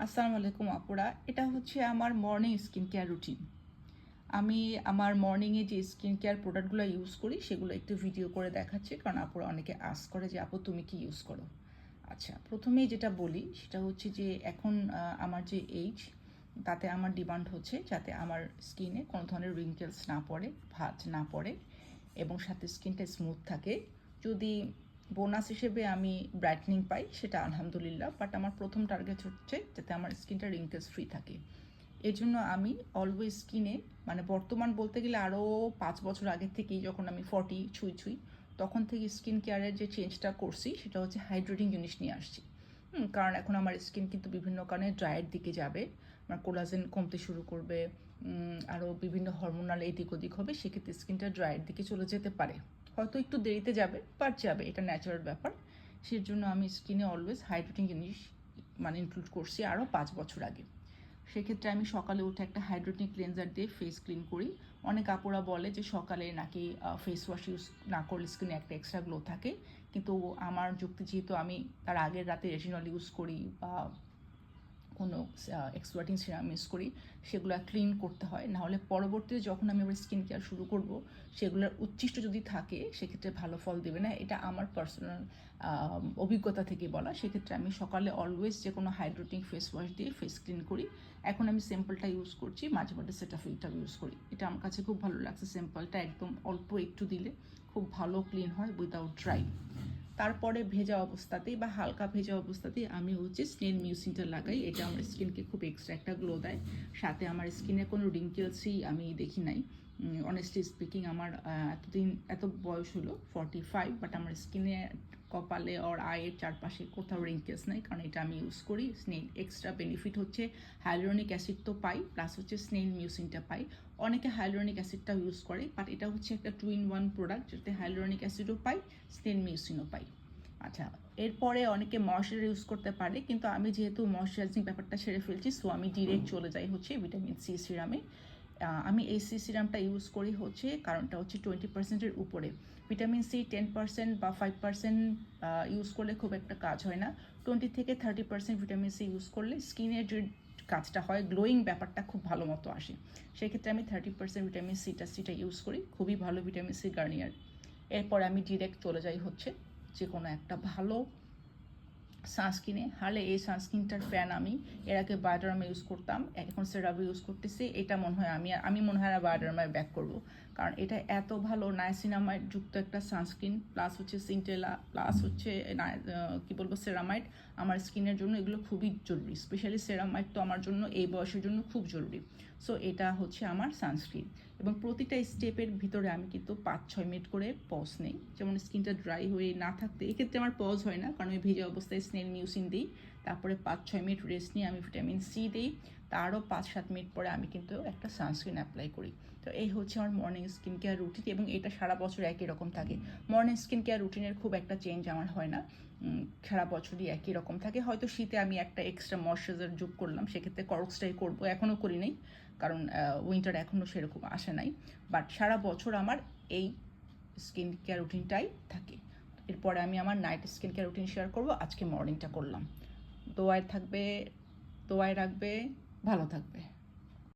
আসসালামু আলাইকুম আপুরা। এটা হচ্ছে আমার মর্নিং স্কিন কেয়ার রুটিন। আমি আমার মর্নিংয়ে যে স্কিন কেয়ার প্রোডাক্টগুলো ইউজ করি সেগুলো একটু ভিডিও করে দেখাচ্ছি, কারণ আপুরা অনেকে আস্ক করে যে আপু তুমি কি ইউজ করো। আচ্ছা, প্রথমেই যেটা বলি সেটা হচ্ছে যে এখন আমার যে এইজ, তাতে আমার ডিমান্ড হচ্ছে যাতে আমার স্কিনে কোনো ধরনের রিঙ্কেলস না পড়ে, ভাঁজ না পড়ে এবং সাথে স্কিনটা স্মুথ থাকে। যদি বোনাস হিসেবে আমি ব্রাইটনিং পাই সেটা আলহামদুলিল্লাহ, বাট আমার প্রথম টার্গেট হচ্ছে যাতে আমার স্কিনটা রিঙ্কেলস ফ্রি থাকে। এই জন্য আমি অলওয়েজ স্কিনে, মানে বর্তমান বলতে গেলে আরও 5 বছর আগে থেকেই, যখন আমি 40 ছুঁই ছুঁই তখন থেকে স্কিন কেয়ারের যে চেঞ্জটা করছি সেটা হচ্ছে হাইড্রেটিং জিনিস নিয়ে আসছি। কারণ এখন আমার স্কিন কিন্তু বিভিন্ন কারণে ড্রাইয়ের দিকে যাবে, আমার কোলাজেন কমতে শুরু করবে, আরও বিভিন্ন হরমোনাল এদিক ওদিক হবে, সেক্ষেত্রে স্কিনটা ড্রাইয়ের দিকে চলে যেতে পারে। হয়তো একটু দেরিতে যাবে, বাট যাবে, এটা ন্যাচারাল ব্যাপার। সেই জন্য আমি স্কিনে অলওয়েজ হাইড্রেটিং জিনিস মানে ইনক্লুড করছি আরও 5 বছর আগে। সেক্ষেত্রে আমি সকালে উঠে একটা হাইড্রেটিং ক্লিনজার দিয়ে ফেস ক্লিন করি। অনেক আপুরা বলে যে সকালে নাকি ফেস ওয়াশ ইউজ না করলে স্কিনে একটা এক্সট্রা গ্লো থাকে, কিন্তু আমার যুক্তি যেহেতু আমি তার আগের রাতে রেটিনল ইউজ করি বা কোনো এক্সপার্টিং সিরাম ইউজ করি, সেগুলো ক্লিন করতে হয়, নাহলে পরবর্তীতে যখন আমি আবার স্কিন কেয়ার শুরু করব সেগুলোর উচ্ছিষ্ট যদি থাকে সেক্ষেত্রে ভালো ফল দেবে না। এটা আমার পার্সোনাল অভিজ্ঞতা থেকে বলা। সেক্ষেত্রে আমি সকালে অলওয়েজ যে কোনো হাইড্রেটিং ফেস ওয়াশ দিয়ে ফেস ক্লিন করি। এখন আমি সিম্পলটা ইউজ করছি, মাঝে মাঝে সেটাফিলটা ইউজ করি। এটা আমার কাছে খুব ভালো লাগছে। সিম্পলটা একদম অল্প একটু দিলে খুব ভালো ক্লিন হয় উইদাউট ড্রাই। তারপরে ভেজা অবস্থাতেই বা হালকা ভেজা অবস্থাতেই আমি হচ্ছে স্নেল মিউসিনটা লাগাই। এটা আমার স্কিনকে খুব এক্সট্রা একটা গ্লো দেয়, সাথে আমার স্কিনে কোনো রিঙ্কেলসই আমি দেখি নাই। অনেস্টলি স্পিকিং, আমার এত বয়স হলো 45, বাট আমার স্কিনে কপালে ওর আয়ের চারপাশে কোথাও রিঙ্কেলস নাই, কারণ এটা আমি ইউজ করি। স্নেল এক্সট্রা বেনিফিট হচ্ছে হাইলোরনিক অ্যাসিড তো পাই, প্লাস হচ্ছে স্নেল মিউসিনটা পাই। অনেকে হাইলোরনিক অ্যাসিডটাও ইউজ করে, বাট এটা হচ্ছে একটা 2 in 1 প্রোডাক্ট, যেটাতে হাইলোরনিক অ্যাসিডও পাই, স্নেল মিউসিনও পাই। আচ্ছা, এরপরে অনেকে ময়শ্চারাইজার ইউজ করতে পারে, কিন্তু আমি যেহেতু ময়শ্চারাইজিং ব্যাপারটা সেরে ফেলছি, সো আমি ডিরেক্ট চলে যাই হচ্ছে ভিটামিন সি সিরামে। আমি এই সি সিরামটা ইউজ করি হচ্ছে, কারণটা হচ্ছে 20%-এর উপরে। ভিটামিন সি 10% বা 5% ইউজ করলে খুব একটা কাজ হয় না। 20 থেকে 30% ভিটামিন সি ইউজ করলে স্কিনের যে কাজটা হয়, গ্লোয়িং ব্যাপারটা খুব ভালো মতো আসে। সেক্ষেত্রে আমি 30% ভিটামিন সিটা ইউজ করি, খুবই ভালো ভিটামিন সি গার্নিয়ার। এরপর আমি ডিরেক্ট চলে যাই হচ্ছে যে কোনো একটা ভালো সানস্ক্রিনে। হালে এই সানস্ক্রিনটার ফ্যান আমি। এর আগে বায়োডার্মা ইউজ করতাম, এখন সেরাভি ইউজ করতেছি। এটা মনে হয় আমি মনে হয় না বায়োডার্মায় ব্যাক করব, কারণ এটা এত ভালো নাইসিনামাইড যুক্ত একটা সানস্ক্রিন, প্লাস হচ্ছে সিন্টেলা, প্লাস হচ্ছে কী বলবো সেরামাইড। আমার স্কিনের জন্য এগুলো খুবই জরুরি, স্পেশালি সেরামাইড তো আমার জন্য এই বয়সের জন্য খুব জরুরি। সো এটা হচ্ছে আমার সানস্ক্রিন, এবং প্রতিটা স্টেপের ভিতরে আমি কিন্তু 5-6 মিনিট করে পজ নেই, যেমন স্কিনটা ড্রাই হয়ে না থাকতে। এক্ষেত্রে আমার পজ হয় না, কারণ আমি ভেজা অবস্থায় স্নেল মিউসিন দিই, তারপরে 5-6 মিনিট রেস্ট নিয়ে আমি ভিটামিন সি দিই, তারও 5-7 মিনিট পরে আমি কিন্তু একটা সানস্ক্রিন অ্যাপ্লাই করি। তো এই হচ্ছে আমার মর্নিং স্কিন কেয়ার রুটিন, এবং এটা সারা বছর একই রকম থাকে। মর্নিং স্কিন কেয়ার রুটিনের খুব একটা চেঞ্জ আমার হয় না, সারা বছরই একই রকম থাকে। হয়তো শীতে আমি একটা এক্সট্রা ময়শ্চারাইজার যোগ করলাম, সেক্ষেত্রে করক্সটাই করবো, এখনও করি নাই, কারণ উইন্টার এখনও সেরকম আসে নাই। বাট সারা বছর আমার এই স্কিন কেয়ার রুটিনটাই থাকে। এরপরে আমি আমার night skin care routine share করবো। আজকে মর্নিংটা করলাম। দোয়ায় থাকবে, দোয়ায় রাখবে, ভালো থাকবে।